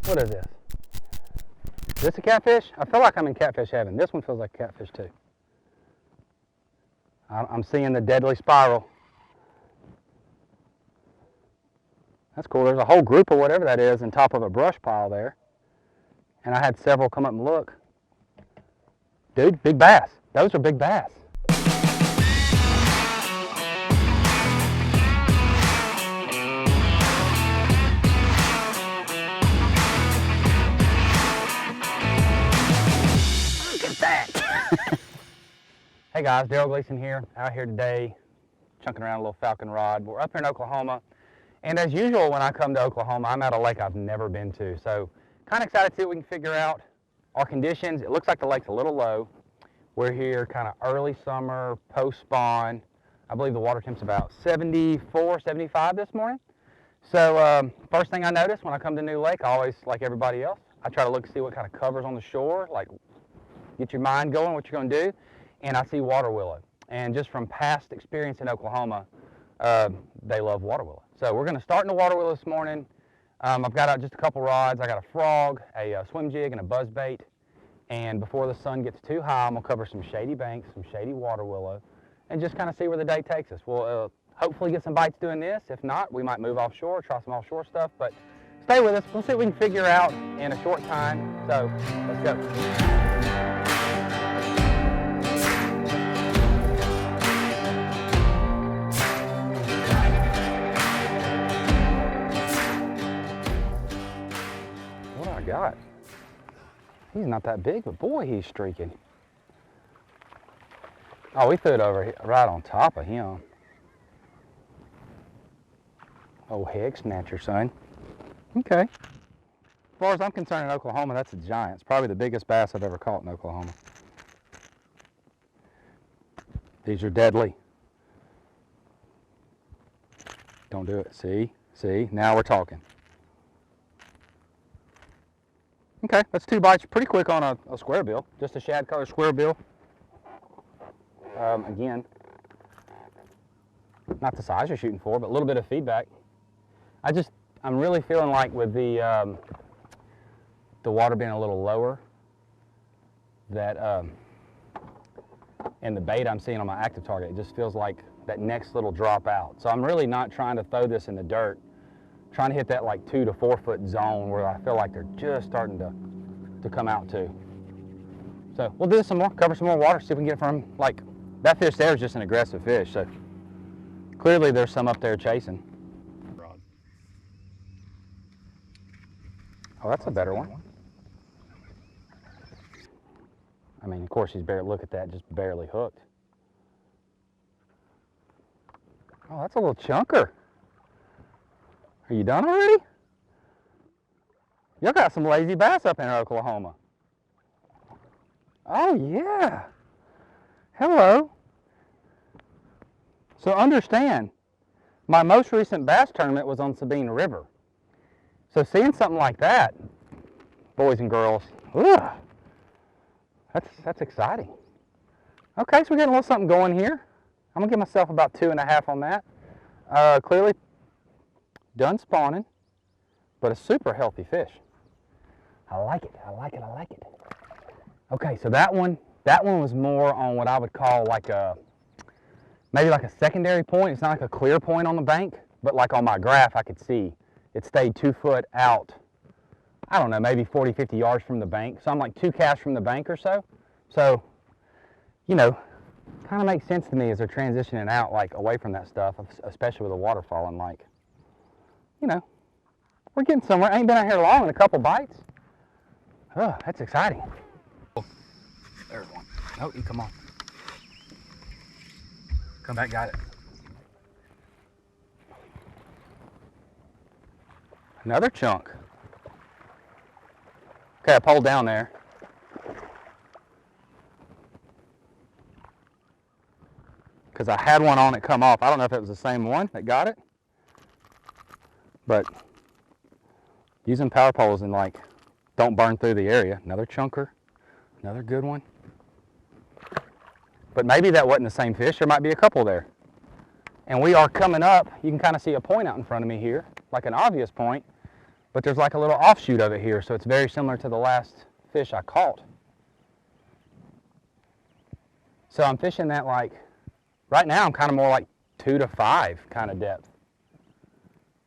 What is this? Is this a catfish? I feel like I'm in catfish heaven. This one feels like catfish too. I'm seeing the deadly spiral. That's cool. There's a whole group of whatever that is on top of a brush pile there. And I had several come up and look. Dude, big bass. Those are big bass. Look at that. Hey guys, Daryl Gleason here, out here today, chunking around a little Falcon rod. We're up here in Oklahoma, and as usual when I come to Oklahoma, I'm at a lake I've never been to. So kind of excited to see what we can figure out. Our conditions, it looks like the lake's a little low. We're here kind of early summer, post-spawn. I believe the water temp's about 74, 75 this morning. So first thing I notice when I come to a new lake, I always, like everybody else, I try to look and see what kind of cover's on the shore, like get your mind going, what you're going to do. And I see water willow. And just from past experience in Oklahoma, they love water willow. So we're going to start in the water willow this morning. I've got out just a couple rods. I got a frog, a swim jig, and a buzz bait. And before the sun gets too high, I'm going to cover some shady banks, some shady water willow, and just kind of see where the day takes us. We'll hopefully get some bites doing this. If not, we might move offshore, try some offshore stuff. But stay with us. We'll see what we can figure out in a short time. So let's go. Got. He's not that big, but boy, he's streaking. Oh, we threw it over here, right on top of him. Oh, heck snatcher, son. Okay. As far as I'm concerned in Oklahoma, that's a giant. It's probably the biggest bass I've ever caught in Oklahoma. These are deadly. Don't do it. See, now we're talking. Okay, that's 2 bites pretty quick on a square bill, just a shad color square bill. Again, not the size you're shooting for, but a little bit of feedback. I'm really feeling like with the water being a little lower, that and the bait I'm seeing on my active target, it just feels like that next little drop out. So I'm really not trying to throw this in the dirt. Trying to hit that like 2 to 4 foot zone where I feel like they're just starting to come out too. So we'll do some more, cover some more water, see if we can get from, like, that fish there is just an aggressive fish. So clearly there's some up there chasing. Oh, that's a better one. I mean, of course he's barely, look at that, just barely hooked. Oh, that's a little chunker. Are you done already? Y'all got some lazy bass up in Oklahoma. Oh yeah. Hello. So understand, my most recent bass tournament was on Sabine River. So seeing something like that, boys and girls, ugh, that's exciting. Okay, so we're getting a little something going here. I'm gonna give myself about 2.5 on that. Clearly done spawning, but a super healthy fish. I like it, I like it, I like it. Okay, so that one was more on what I would call like maybe like a secondary point. It's not like a clear point on the bank, but like on my graph I could see it stayed 2 foot out, I don't know, maybe 40, 50 yards from the bank. So I'm like 2 casts from the bank or so. So, you know, kind of makes sense to me as they're transitioning out like away from that stuff, especially with the water falling, like, you know, we're getting somewhere. I ain't been out here long, and a couple bites. Oh, that's exciting. There's one. Oh, you come on. Come back, got it. Another chunk. Okay, I pulled down there. Because I had one on it come off. I don't know if it was the same one that got it. But using power poles and like don't burn through the area. Another chunker, another good one. But maybe that wasn't the same fish. There might be a couple there. And we are coming up. You can kind of see a point out in front of me here, like an obvious point. but there's like a little offshoot of it here, so it's very similar to the last fish I caught. So I'm fishing that like, right now I'm kind of more like 2 to 5 kind of depth,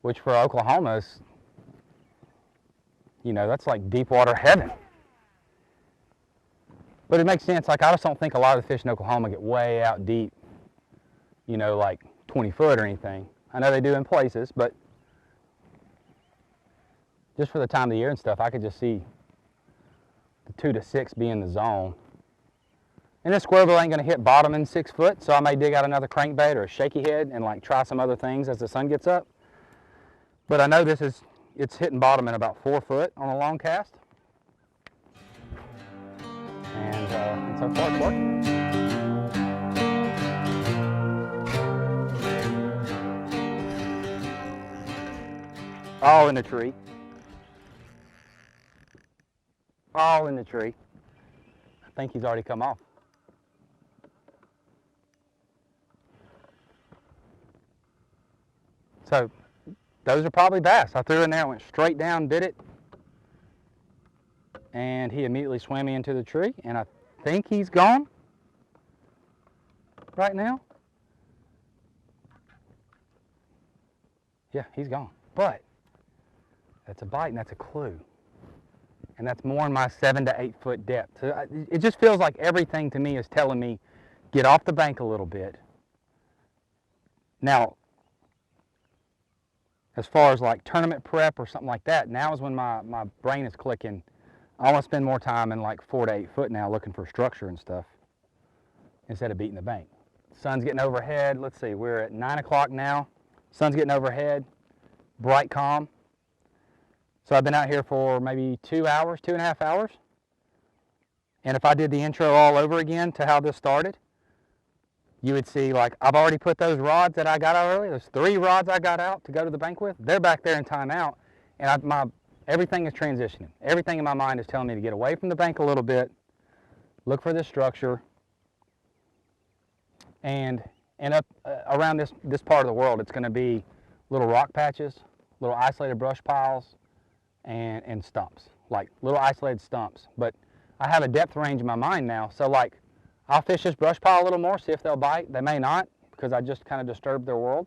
which for Oklahoma is, you know, that's like deep water heaven. But it makes sense. Like, I just don't think a lot of the fish in Oklahoma get way out deep, you know, like 20 foot or anything. I know they do in places, but just for the time of the year and stuff, I could just see the 2 to 6 being the zone. And this squirrel ain't gonna hit bottom in 6 foot, so I may dig out another crankbait or a shaky head and like try some other things as the sun gets up. But I know it's hitting bottom in about 4 foot on a long cast. And so far it's working. All in the tree. All in the tree. I think he's already come off. So those are probably bass. I threw in there, went straight down, bit it, and he immediately swam me into the tree, and I think he's gone right now. Yeah, he's gone. But that's a bite and that's a clue. And that's more in my 7 to 8 foot depth. So it just feels like everything to me is telling me, get off the bank a little bit. Now, as far as like tournament prep or something like that, now is when my brain is clicking. I want to spend more time in like 4 to 8 foot now looking for structure and stuff instead of beating the bank. Sun's getting overhead. Let's see, we're at 9 o'clock now. Sun's getting overhead, bright, calm. So I've been out here for maybe 2 hours, 2.5 hours. And if I did the intro all over again to how this started, you would see, like, I've already put those rods that I got out earlier. There's 3 rods I got out to go to the bank with. They're back there in timeout, and everything is transitioning. Everything in my mind is telling me to get away from the bank a little bit, look for this structure, and up around this part of the world, it's going to be little rock patches, little isolated brush piles, and stumps, like little isolated stumps. But I have a depth range in my mind now, so like, I'll fish this brush pile a little more, see if they'll bite. They may not, because I just kind of disturbed their world.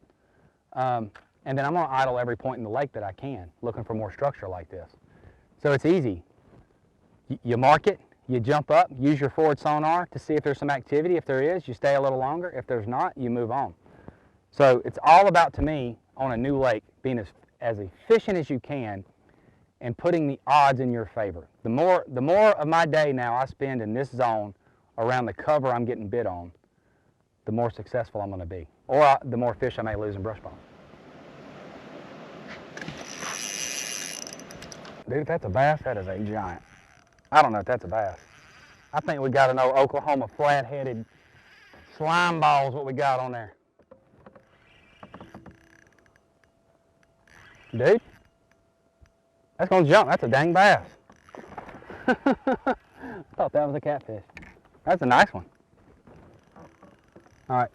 And then I'm going to idle every point in the lake that I can, looking for more structure like this. So it's easy. You mark it, you jump up, use your forward sonar to see if there's some activity. If there is, you stay a little longer. If there's not, you move on. So it's all about, to me, on a new lake, being as efficient as you can and putting the odds in your favor. The more of my day now I spend in this zone around the cover I'm getting bit on, the more successful I'm going to be, or the more fish I may lose in brush piles. Dude, if that's a bass, that is a giant. I don't know if that's a bass. I think we got an old Oklahoma flat-headed slime ball is what we got on there. Dude, that's going to jump. That's a dang bass. I thought that was a catfish. That's a nice one. All right.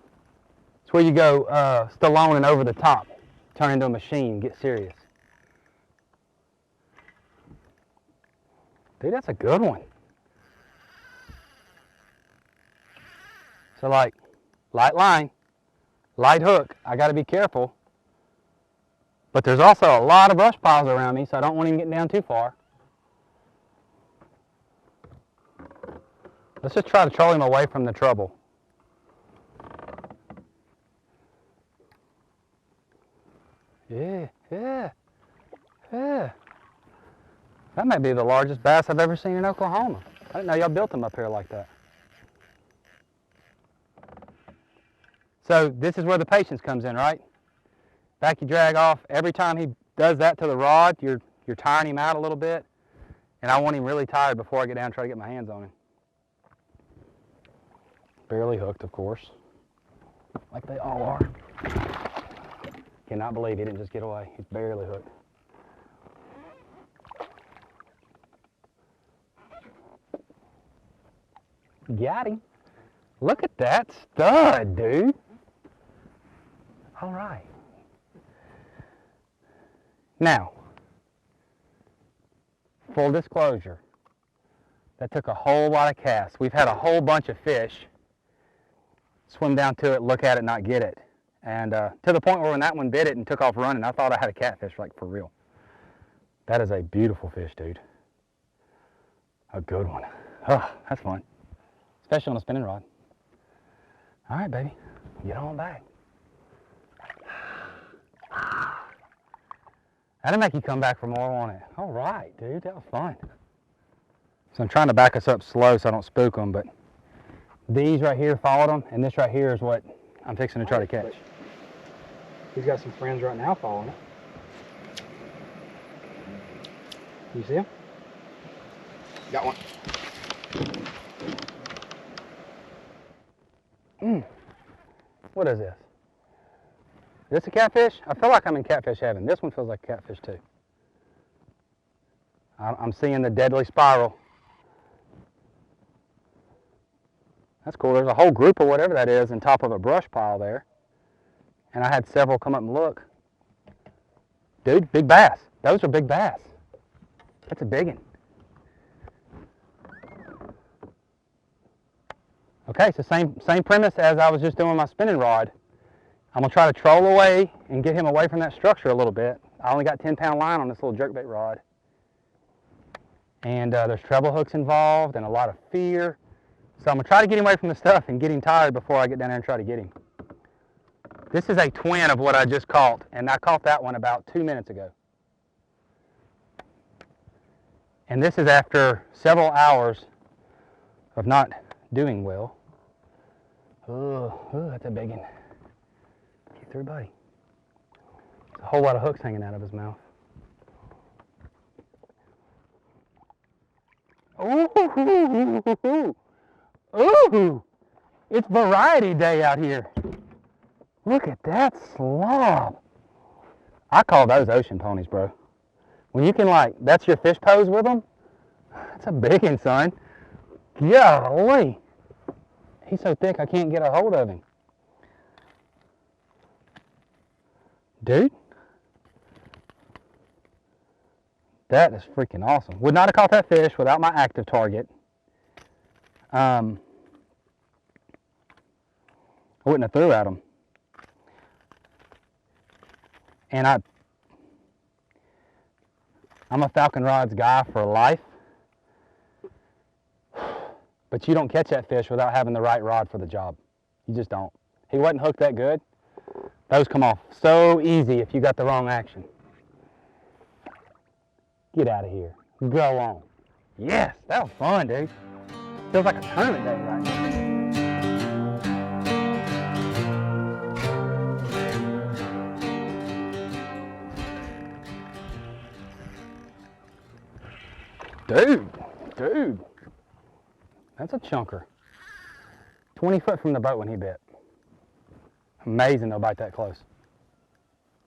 It's where you go Stallone and over the top. Turn into a machine. Get serious. Dude, that's a good one. So like, light line, light hook. I got to be careful. But there's also a lot of brush piles around me, so I don't want him getting down too far. Let's just try to troll him away from the trouble. Yeah. That might be the largest bass I've ever seen in Oklahoma. I didn't know y'all built them up here like that. So this is where the patience comes in, right? Back you drag off. Every time he does that to the rod, you're tiring him out a little bit. And I want him really tired before I get down and try to get my hands on him. Barely hooked, of course, like they all are. Cannot believe he didn't just get away. He's barely hooked. Got him. Look at that stud, dude. All right. Now, full disclosure, that took a whole lot of casts. We've had a whole bunch of fish swim down to it, look at it, not get it. And to the point where when that one bit it and took off running, I thought I had a catfish, like, for real. That is a beautiful fish, dude. A good one. Oh, that's fun. Especially on a spinning rod. All right, baby. Get on back. That'll make you come back for more, won't it? All right, dude. That was fun. So I'm trying to back us up slow so I don't spook them, but these right here followed them, and this right here is what I'm fixing to try to catch. He's got some friends right now following it. You see him? Got one. What is this? Is this a catfish? I feel like I'm in catfish heaven. This one feels like catfish too. I'm seeing the deadly spiral. That's cool. There's a whole group of whatever that is on top of a brush pile there. And I had several come up and look. Dude, big bass. Those are big bass. That's a big one. Okay, so same premise as I was just doing my spinning rod. I'm going to try to troll away and get him away from that structure a little bit. I only got 10-pound line on this little jerkbait rod. And there's treble hooks involved and a lot of fear. So I'm going to try to get him away from the stuff and get him tired before I get down there and try to get him. This is a twin of what I just caught, and I caught that one about 2 minutes ago. And this is after several hours of not doing well. Oh, that's a big one. Get through, buddy. There's a whole lot of hooks hanging out of his mouth. Ooh, ooh, it's variety day out here. Look at that slob. I call those ocean ponies, bro. When you can, like, that's your fish pose with them, that's a big one, son. Golly. He's so thick I can't get a hold of him. Dude. That is freaking awesome. Would not have caught that fish without my active target. I wouldn't have threw at him. And I'm a Falcon rods guy for life. But you don't catch that fish without having the right rod for the job. You just don't. He wasn't hooked that good. Those come off so easy if you got the wrong action. Get out of here. Go on. Yes, that was fun, dude. Feels like a tournament day right now. Dude. That's a chunker. 20 foot from the boat when he bit. Amazing they'll bite that close.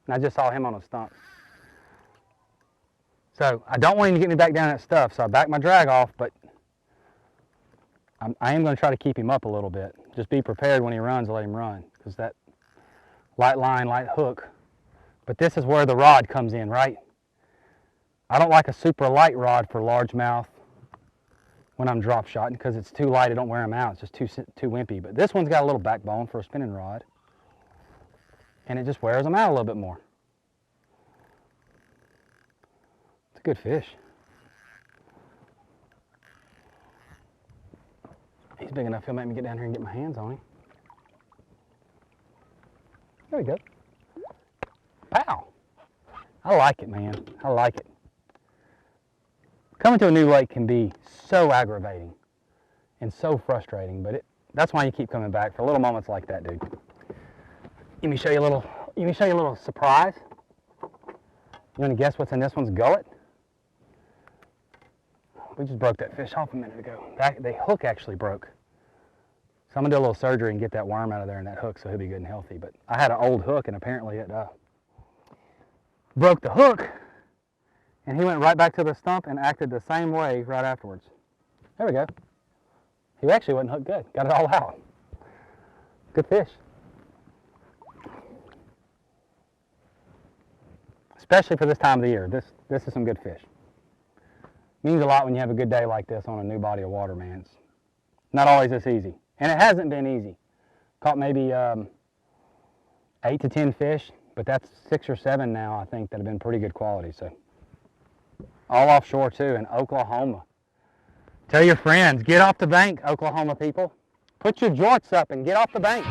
And I just saw him on a stump. So I don't want him to get me back down that stuff, so I back my drag off, but I am going to try to keep him up a little bit. Just be prepared when he runs, let him run, because that light line, light hook. But this is where the rod comes in, right? I don't like a super light rod for largemouth when I'm drop shotting, because it's too light, it don't wear them out. It's just too wimpy. But this one's got a little backbone for a spinning rod, and it just wears them out a little bit more. It's a good fish. He's big enough, he'll make me get down here and get my hands on him. There we go. Pow! I like it, man. I like it. Coming to a new lake can be so aggravating and so frustrating, but that's why you keep coming back for little moments like that, dude. Let me show you a little surprise. You want to guess what's in this one's gullet? We just broke that fish off a minute ago. The hook actually broke. So I'm going to do a little surgery and get that worm out of there and that hook so he'll be good and healthy. But I had an old hook and apparently it broke the hook, and he went right back to the stump and acted the same way right afterwards. There we go. He actually wasn't hooked good. Got it all out. Good fish. Especially for this time of the year. This is some good fish. Means a lot when you have a good day like this on a new body of water, man. It's not always this easy. And it hasn't been easy. Caught maybe 8 to 10 fish, but that's 6 or 7 now, I think, that have been pretty good quality. So, all offshore too in Oklahoma. Tell your friends, get off the bank, Oklahoma people. Put your jorts up and get off the bank.